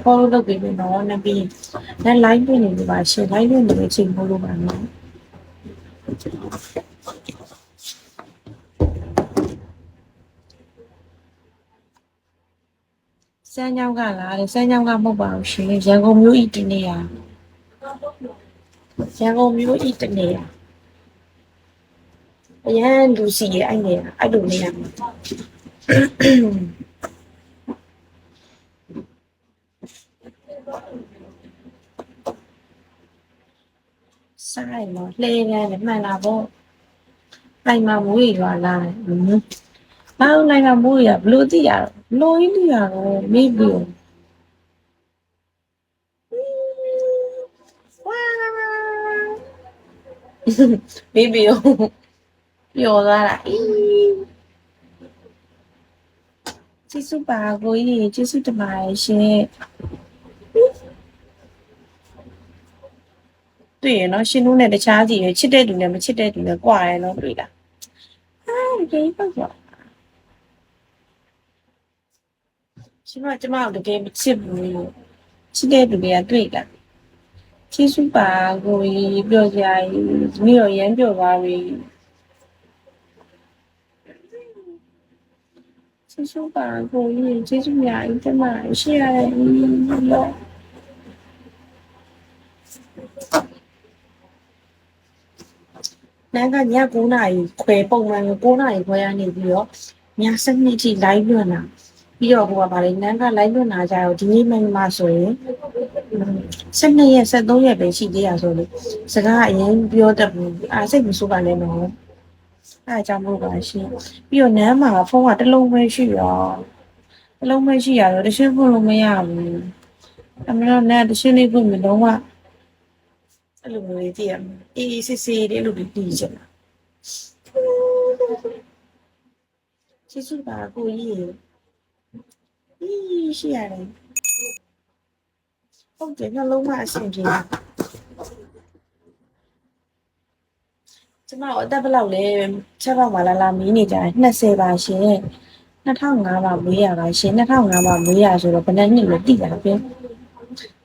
follow လုပ်ပေးမယ်နော်နပြီးလက် live တွေ့နေပြီပါရှင် live တွေ့နေတဲ့အချိန်မို့လို့ပါနော်စမ်းကြောင်းကလားတဲ့စမ်းကြောင်းကမဟုတ်ပါဘူးရှင်ရန်ကုန်မြို့ဤတနေရာရန်ကုန်မြို့ဤတနေရာအရန်လူစီရဲ့အဲ့နေရာအဲ့လိုနေရာမှာဆိုင်တော့လှဲနေတယ်မှန်လားပေါ့တိုင်မှာမိုးရွာလာတယ်ဘာလို့နိုင်မှာမိုးရွာဘလို့သိရတော့ဘလို့ကြီးသိရတော့မေးပြီးဝါမေးပြီးပျော်သွားတာကျေးဇူးပါကိုကြီးကျေးဇူးတင်ပါတယ်ရှင်တွေ့ရနော်ရှင်တို့နဲ့တခြားစီရချစ်တဲ့သူနဲ့မချစ်တဲ့သူနဲ့ကြွားရနော်တွေ့လားတကယ်ပေါ့ကွာရှင်တို့ကကျမတို့တကယ်မချစ်ဘူးချစ်တဲ့သူတွေကတွေ့လားကျေးဇူးပါကိုကြီးပြောကြရည်ဒီနေ့တော့ရမ်းပြောပါပြီကျေးဇူးပါကိုကြီးကျေးဇူးများကြီးတင်ပါတယ်ရှေ့ရတယ်လို့နန်းကည9နာရီခွဲပုံမှန်9နာရီခွဲရနေပြီးတော့ည7:00ထိ live လွှင့်တာပြီးတော့ဟိုကဗါလေနန်းက live လွှင့်တာကြတော့ဒီနေ့မှဆိုရင်12ရက်13ရက်ပဲရှိသေးရဆိုလို့စကားအရင်ပြောတတ်ဘူးအားစိတ်မဆိုးပါနဲ့နော်အားအကြောင်းမဟုတ်ပါရှင်ပြီးတော့နန်းမှာဖုန်းကတစ်လုံးပဲရှိရောတစ်လုံးပဲရှိရတော့တရှင်းဖွင့်လို့မရဘူးအမေတော့နန်းတရှင်းလေးဖွင့်ပြီးတော့ကအဲ့လိုမျိုးလေးတည်ရမယ်အေးစစ်စစ်လေးအဲ့လိုပြီးတည်ချင်တာကျေးဇူးပါကိုကြီးရှိရတယ်ဟုတ်တယ်နှလုံးမအဆင်ပြေကျမတို့အသက်ဘယ်လောက်လဲချက်ပေါက်မှာလာမီးနေကြတယ်20ပါရှင်2005မှာမွေးရပါရှင်2005မှာမွေးရဆိုတော့ဘယ်နှစ်နှစ်လဲသိတာပဲ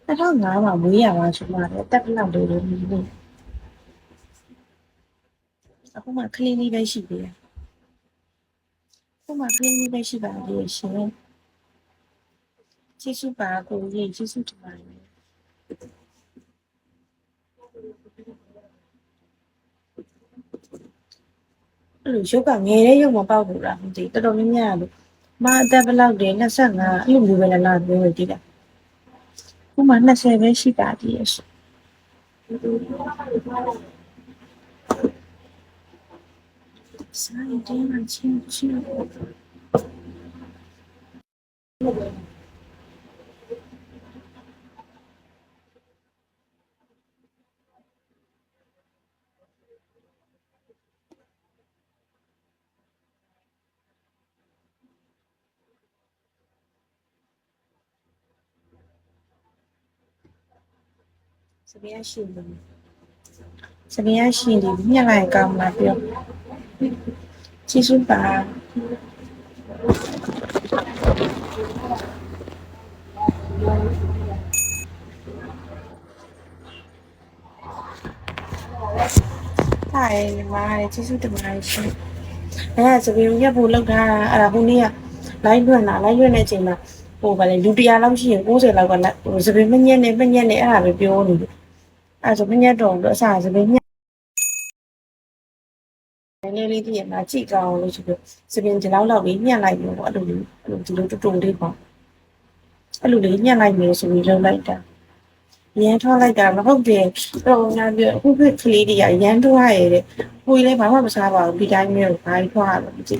2005မှာမွေးရပါဆိုမှလည်းအသက်ဘယ်လောက်လဲလို့မီးနေအခုမှကလေးလေးပဲရှိသေးတယ်အခုမှကလေးလေးပဲရှိပါသေးတယ်ရှင်ကျေးဇူးပါကိုကြီးကျေးဇူးတင်ပါတယ်အဲ့လိုရုပ်ကငယ်တဲ့ရုပ်မပေါက်ဘူးလားမသိတော်တော်များများလို့မအသက်ဘယ်လောက်လဲ25အဲ့လိုမျိုးပဲလားပြောနေတည်တယ်ခုမှ20ပဲရှိပါသေးရဲ့ရှင်ဆိုင်တင်းမှချင်းစပယ်ရှိတယ်စပယ်ရှိတယ်ညလိုက်ကောင်းလာပြောကျေးဇူးပါဟာညီမလေးကျေးဇူးတင်ပါတယ်ရှင်အဲ့ဒါစပယ်ရက်ဖို့လောက်ထားတာအဲ့ဒါဟိုနေ့က live လွှင့်တဲ့အချိန်မှာဟိုဗာလေလူ100လောက်ရှိရင်90လောက်ကဟိုစပယ်မညက်နဲ့အဲ့ဒါပဲပြောနေတယ်အဲ့ဆိုမညက်တော့ဘူးအစားစပယ်ညက်လေးတည်းရမှာကြည့်ကောင်းလို့ဆိုပြီးစပင်ဒီလောက်လေးညှက်လိုက်လို့ပေါ့အဲ့လိုဒီလိုတူတူလေးပေါ့အဲ့လိုလေးညှက်လိုက်မယ်ဆိုပြီးလုပ်လိုက်တာရန်ထွားလိုက်တာမဟုတ်တယ်တော့ငါပြောအခုဖက်ကလေးတွေကရန်ထွားရတဲ့ကိုကြီးလည်းဘာမှမစားပါဘူးဒီတိုင်းမျိုးဘာထွားလို့မသိ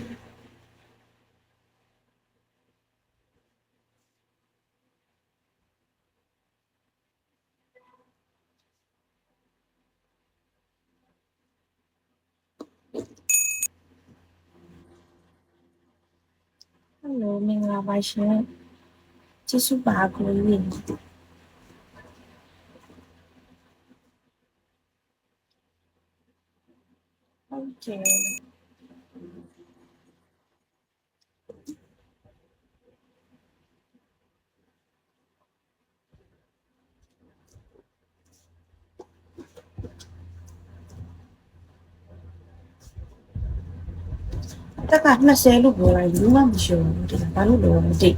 ဟယ်လိုမင်္ဂလာပါရှင်ကျေးဇူးပါကိုကြီးဟုတ်တယ် တက်က20လို့ပြောလိုက်ဘူးမှမရှိဘူးဒီဘာလို့လဲမသိ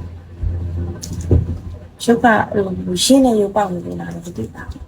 ရုပ်ကဟိုရှင်းနေရုပ်ပေါက်နေလားမသိပါဘူး